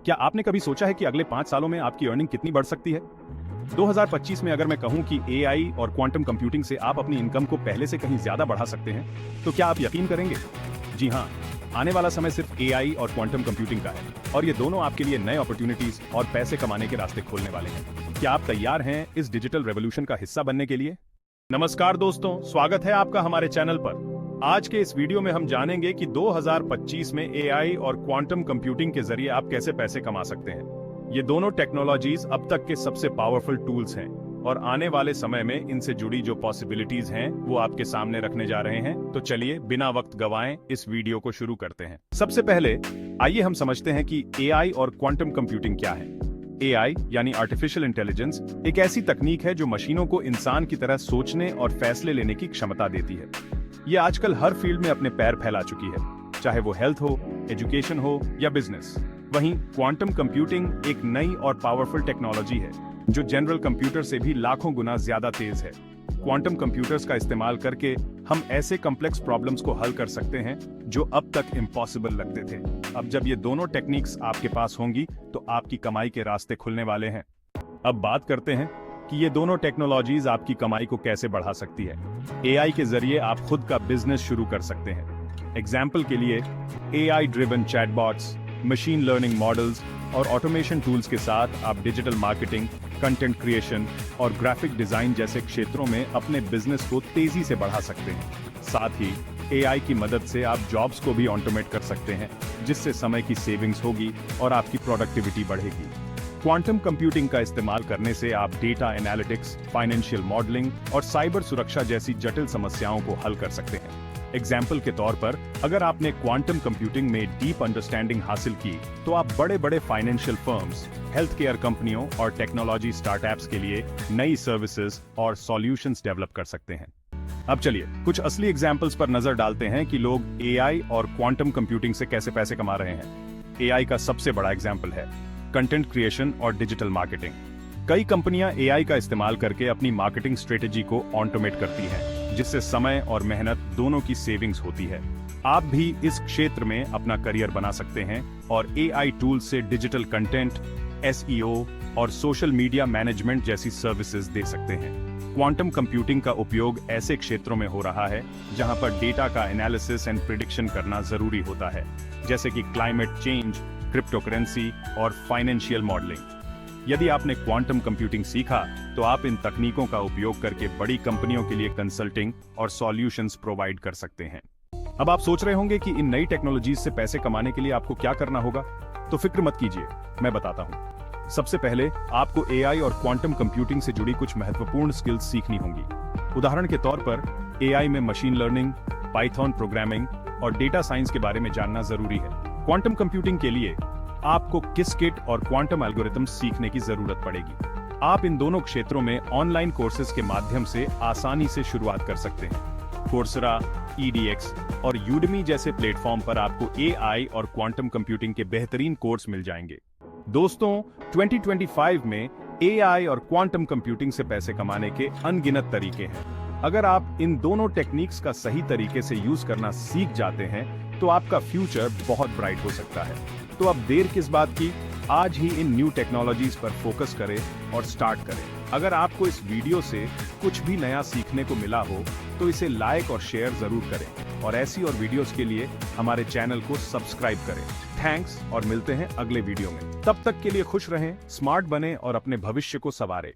क्या आपने कभी सोचा है कि अगले 5 सालों में आपकी अर्निंग कितनी बढ़ सकती है? 2025 में अगर मैं कहूं कि एआई और क्वांटम कंप्यूटिंग से आप अपनी इनकम को पहले से कहीं ज्यादा बढ़ा सकते हैं, तो क्या आप यकीन करेंगे? जी हाँ, आने वाला समय सिर्फ एआई और क्वांटम कंप्यूटिंग का है और ये दोनों आपके लिए नए अपॉर्चुनिटीज और पैसे कमाने के रास्ते खोलने वाले हैं। क्या आप तैयार हैं इस डिजिटल रेवोल्यूशन का हिस्सा बनने के लिए? नमस्कार दोस्तों, स्वागत है आपका हमारे चैनल पर। आज के इस वीडियो में हम जानेंगे कि 2025 में एआई और क्वांटम कंप्यूटिंग के जरिए आप कैसे पैसे कमा सकते हैं। ये दोनों टेक्नोलॉजीज अब तक के सबसे पावरफुल टूल्स हैं और आने वाले समय में इनसे जुड़ी जो पॉसिबिलिटीज हैं वो आपके सामने रखने जा रहे हैं। तो चलिए बिना वक्त गवाएं इस वीडियो को शुरू करते हैं। सबसे पहले आइए हम समझते हैं कि एआई और क्वांटम कंप्यूटिंग क्या है। एआई यानी आर्टिफिशियल इंटेलिजेंस एक ऐसी तकनीक है जो मशीनों को इंसान की तरह सोचने और फैसले लेने की क्षमता देती है। ये आजकल हर फील्ड में अपने पैर फैला चुकी है, चाहे वो हेल्थ हो, एजुकेशन हो या बिजनेस। वहीं क्वांटम कंप्यूटिंग एक नई और पावरफुल टेक्नोलॉजी है जो जनरल कंप्यूटर से भी लाखों गुना ज्यादा तेज है। क्वांटम कंप्यूटर्स का इस्तेमाल करके हम ऐसे कॉम्प्लेक्स प्रॉब्लम्स को हल कर सकते हैं जो अब तक इम्पॉसिबल लगते थे। अब जब ये दोनों टेक्निक्स आपके पास होंगी तो आपकी कमाई के रास्ते खुलने वाले हैं। अब बात करते हैं कि ये दोनों टेक्नोलॉजीज आपकी कमाई को कैसे बढ़ा सकती है। एआई के जरिए आप खुद का बिजनेस शुरू कर सकते हैं। एग्जाम्पल के लिए AI driven chatbots, machine learning models और ऑटोमेशन टूल्स के साथ आप डिजिटल मार्केटिंग, कंटेंट क्रिएशन और ग्राफिक डिजाइन जैसे क्षेत्रों में अपने बिजनेस को तेजी से बढ़ा सकते हैं। साथ ही एआई की मदद से आप जॉब्स को भी ऑटोमेट कर सकते हैं, जिससे समय की सेविंग्स होगी और आपकी प्रोडक्टिविटी बढ़ेगी। क्वांटम कंप्यूटिंग का इस्तेमाल करने से आप डेटा एनालिटिक्स, फाइनेंशियल मॉडलिंग और साइबर सुरक्षा जैसी जटिल समस्याओं को हल कर सकते हैं। एग्जाम्पल के तौर पर, अगर आपने क्वांटम कंप्यूटिंग में डीप अंडरस्टैंडिंग हासिल की तो आप बड़े-बड़े फाइनेंशियल फर्म्स, हेल्थ केयर कंपनियों और टेक्नोलॉजी स्टार्टअप्स के लिए नई सर्विसेज और सॉल्यूशंस डेवलप कर सकते हैं। अब चलिए कुछ असली एग्जाम्पल्स पर नजर डालते हैं कि लोग एआई और क्वांटम कंप्यूटिंग से कैसे पैसे कमा रहे हैं। एआई का सबसे बड़ा एग्जाम्पल है कंटेंट क्रिएशन और डिजिटल मार्केटिंग। कई कंपनियां एआई का इस्तेमाल करके अपनी मार्केटिंग स्ट्रेटेजी को ऑटोमेट करती हैं, जिससे समय और मेहनत दोनों की सेविंग्स होती है। आप भी इस क्षेत्र में अपना करियर बना सकते हैं और एआई टूल्स से डिजिटल कंटेंट, एसईओ और सोशल मीडिया मैनेजमेंट जैसी सर्विसेज दे सकते हैं। क्वांटम कंप्यूटिंग का उपयोग ऐसे क्षेत्रों में हो रहा है जहां पर डेटा का एनालिसिस एंड प्रिडिक्शन करना जरूरी होता है, जैसे कि क्लाइमेट चेंज, क्रिप्टोकरेंसी और फाइनेंशियल मॉडलिंग। यदि आपने क्वांटम कंप्यूटिंग सीखा तो आप इन तकनीकों का उपयोग करके बड़ी कंपनियों के लिए कंसल्टिंग और सॉल्यूशंस प्रोवाइड कर सकते हैं। अब आप सोच रहे होंगे कि इन नई टेक्नोलॉजीज से पैसे कमाने के लिए आपको क्या करना होगा, तो फिक्र मत कीजिए, मैं बताता हूं। सबसे पहले आपको एआई और क्वांटम कंप्यूटिंग से जुड़ी कुछ महत्वपूर्ण स्किल्स सीखनी होंगी। उदाहरण के तौर पर एआई में मशीन लर्निंग, पाइथन प्रोग्रामिंग और डेटा साइंस के बारे में जानना जरूरी है। क्वांटम कंप्यूटिंग के लिए आपको किसकिट और क्वांटम एल्गोरिथम सीखने की जरूरत पड़ेगी। आप इन दोनों क्षेत्रों में ऑनलाइन कोर्सेज के माध्यम से आसानी से शुरुआत कर सकते हैं। कोर्सेरा, EDX और यूडेमी जैसे प्लेटफॉर्म पर आपको एआई और क्वांटम कंप्यूटिंग के बेहतरीन कोर्स मिल जाएंगे। दोस्तों, 2025 में एआई और क्वांटम कंप्यूटिंग से पैसे कमाने के अनगिनत तरीके हैं। अगर आप इन दोनों टेक्निक्स का सही तरीके से यूज करना सीख जाते हैं तो आपका फ्यूचर बहुत ब्राइट हो सकता है। तो अब देर किस बात की, आज ही इन न्यू टेक्नोलॉजीज पर फोकस करें और स्टार्ट करें। अगर आपको इस वीडियो से कुछ भी नया सीखने को मिला हो तो इसे लाइक और शेयर जरूर करें और ऐसी और वीडियोस के लिए हमारे चैनल को सब्सक्राइब करें। थैंक्स और मिलते हैं अगले वीडियो में। तब तक के लिए खुश रहें, स्मार्ट बने और अपने भविष्य को संवारें।